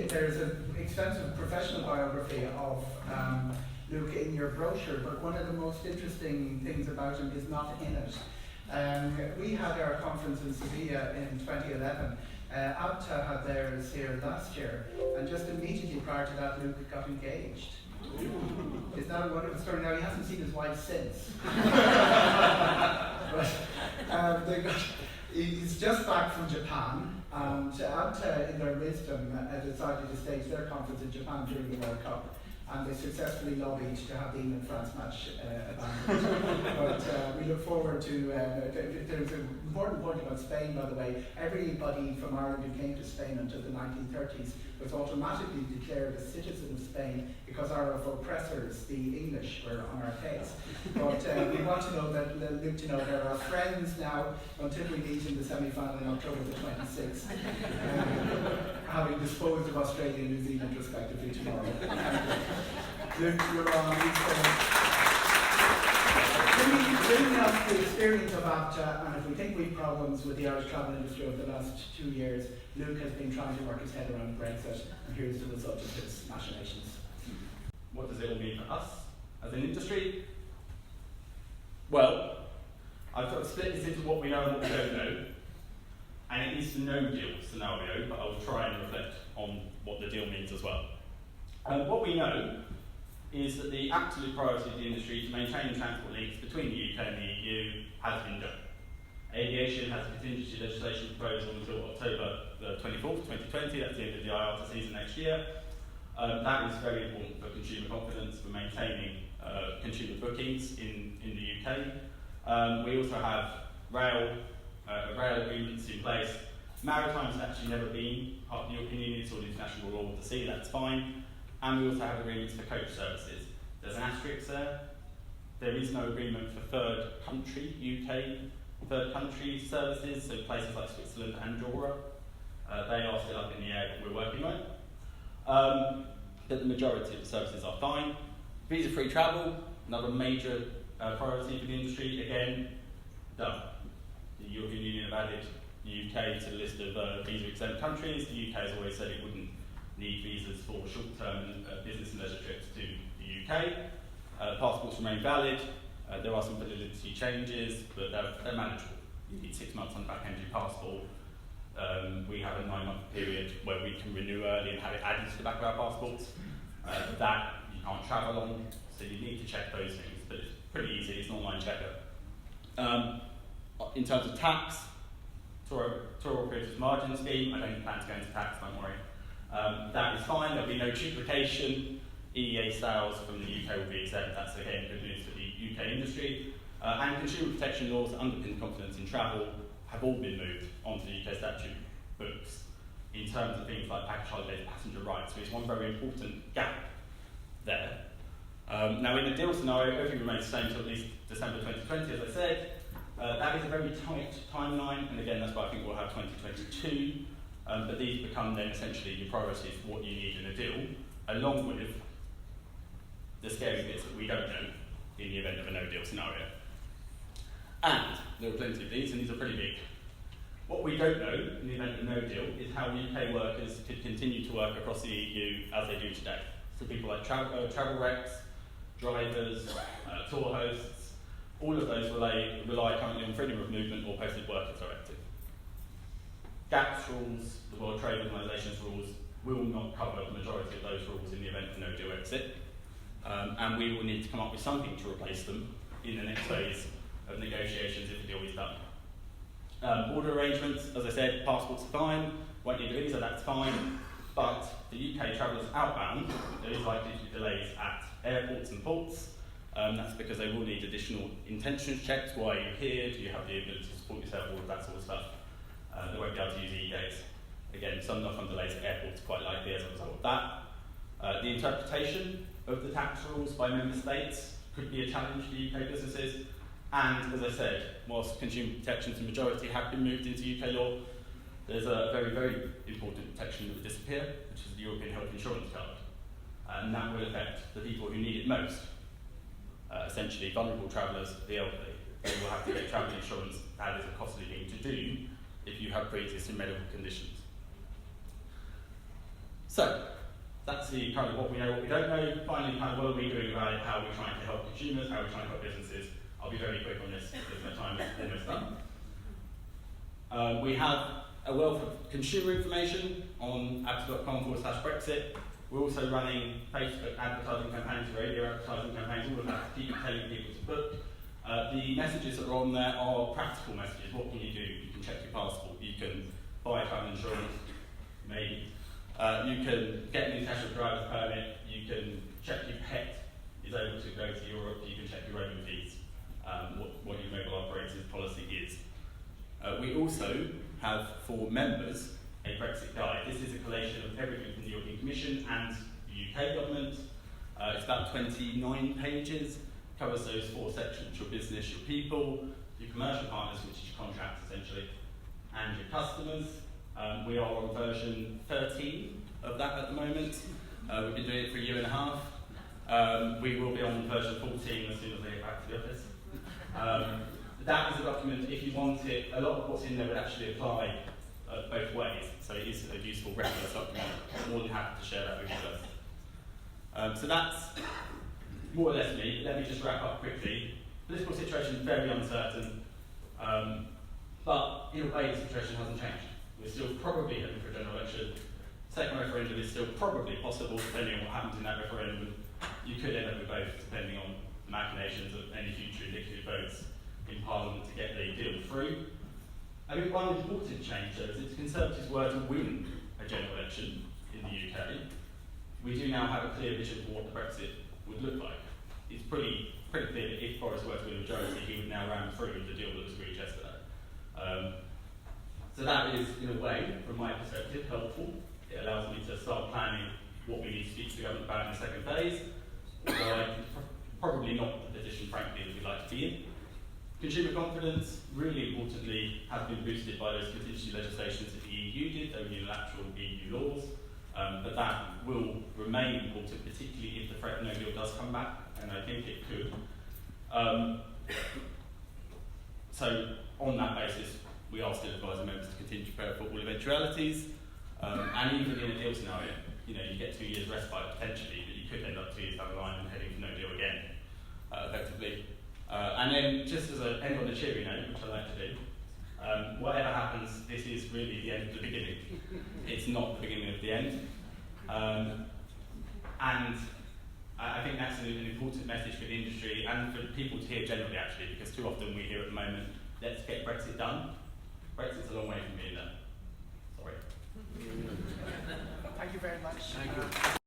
there's an extensive professional biography of Luke in your brochure, but one of the most interesting things about him is not in it. We had our conference in Sevilla in 2011. ABTA had theirs here last year, and just immediately prior to that, Luke got engaged. Is that a wonderful story? Now, he hasn't seen his wife since. But he's just back from Japan, and ABTA, in their wisdom, decided to stage their conference in Japan during the World Cup. And they successfully lobbied to have the England-France match abandoned. But we look forward to, there's an important point about Spain, by the way. Everybody from Ireland who came to Spain until the 1930s was automatically declared a citizen of Spain because our oppressors, the English, were on our case. But we want to know that, Luke, to know they're our friends now until we meet in the semi-final in October the 26th, having disposed of Australia and New Zealand respectively tomorrow. Luke, you're on. Bringing up the experience of ABTA, and if we think we've problems with the Irish travel industry over the last 2 years, Luke has been trying to work his head around Brexit, and here's the result of his machinations. What does it all mean for us as an industry? Well, I've got to split this into what we know and what we don't know, and it is the no-deal scenario, but I'll try and reflect on what the deal means as well. What we know is that the absolute priority of the industry to maintain transport links between the UK and the EU has been done. Aviation has a contingency legislation proposal until October the 24th, 2020, that's the end of the IATA season next year. That is very important for consumer confidence, for maintaining consumer bookings in the UK. We also have rail agreements in place. Maritime's actually never been part of the European Union, it's all international law of the sea, that's fine. And we also have agreements for coach services. There's an asterisk there. There is no agreement for third country services, so places like Switzerland and Andorra. They are still up in the air, but we're working on it. But the majority of the services are fine. Visa-free travel, another major priority for the industry, again, done. The European Union have added the UK to the list of visa-exempt countries. The UK has always said it wouldn't need visas for short-term business and leisure trips to the UK. Passports remain valid. There are some validity changes, but they're manageable. You need 6 months on the back end of your passport. We have a 9-month period where we can renew early and have it added to the back of our passports. That you can't travel on, so you need to check those things, but it's pretty easy, it's an online checker. In terms of tax, tour operators margin scheme, I don't plan to go into tax, don't worry. That is fine, there'll be no duplication. EEA sales from the UK will be exempt, that's again good news for the UK industry. And consumer protection laws that underpin confidence in travel have all been moved onto the UK statute books in terms of things like package holidays, passenger rights, so it's one very important gap there. Now in the deal scenario, everything remains the same until at least December 2020, as I said. That is a very tight timeline, and again that's why I think we'll have 2022. But these become then essentially your priorities for what you need in a deal, along with the scary bits that we don't know in the event of a no-deal scenario. And there are plenty of these, and these are pretty big. What we don't know in the event of no deal is how UK workers could continue to work across the EU as they do today. So people like travel reps, drivers, tour hosts, all of those rely currently on freedom of movement or posted workers directive. GATS rules, the World Trade Organisation's rules, will not cover the majority of those rules in the event of no deal exit. And we will need to come up with something to replace them in the next phase of negotiations if the deal is done. Border arrangements, as I said, passports are fine, won't need a visa, that's fine, but the UK travellers outbound, there is likely to be delays at airports and ports. That's because they will need additional intentions checks. Why are you here? Do you have the ability to support yourself? All of that sort of stuff. They won't be able to use e-gates. Again, some knock-on delays at airports quite likely as a result of that. The interpretation of the tax rules by member states could be a challenge for UK businesses. And as I said, whilst consumer protections in majority have been moved into UK law, there's a very, very important protection that will disappear, which is the European Health Insurance Card. And that will affect the people who need it most. Essentially, vulnerable travellers, the elderly. They will have to get travel insurance. That is a costly thing to do if you have pre-existing medical conditions. So, that's the kind of what we know, what we don't know. Finally, kind of what are we doing about it, how are we trying to help consumers, how are we trying to help businesses. I'll be very quick on this because my time is almost done. We have a wealth of consumer information on abta.com/Brexit. We're also running Facebook advertising campaigns, radio advertising campaigns, all of that to keep telling people to book. The messages that are on there are practical messages. What can you do? You can check your passport, you can buy travel insurance, maybe. You can get an international driver's permit, you can check your pet is able to go to Europe, you can check your roaming fees, what your mobile operator's policy is. We also have, for members, a Brexit guide. This is a collation of everything from the European Commission and the UK government. It's about 29 pages, covers those 4 sections: your business, your people, your commercial partners, which is your contracts essentially, and your customers. We are on version 13 of that at the moment. We've been doing it for a year and a half. We will be on version 14 as soon as I get back to the office. That is a document, if you want it, a lot of what's in there would actually apply both ways, so it is a useful reference document. I'm more than happy to share that with you guys. So that's more or less me. Let me just wrap up quickly. Political situation is very uncertain, but in a way the situation hasn't changed. We're still probably heading for a general election. Second referendum is still probably possible, depending on what happens in that referendum. You could end up with both, depending on the machinations of any future indicative votes in Parliament to get the deal through. I think one important change, though, is if the Conservatives were to win a general election in the UK, we do now have a clear vision for what the Brexit would look like. It's pretty clear that if Boris were to win a majority, he would now ram through the deal that was agreed yesterday. So that is, in a way, from my perspective, helpful. It allows me to start planning what we need to speak to the government about in the second phase, although probably not the position, frankly, that we'd like to be in. Consumer confidence, really importantly, has been boosted by those contingency legislations that the EU did, those unilateral EU laws, but that will remain important, particularly if the threat no deal does come back, and I think it could. So, on that basis, we are still advising members to continue to prepare for all eventualities, and even in a deal scenario, you get 2 years respite potentially, but you could end up 2 years down the line and heading for no deal again, effectively. And then, just as an end on a cheery note, which I like to do, whatever happens, this is really the end of the beginning. It's not the beginning of the end. And I think that's an important message for the industry and for people to hear generally, actually, because too often we hear at the moment, let's get Brexit done. Brexit's a long way from being done. Sorry. Thank you very much. Thank you.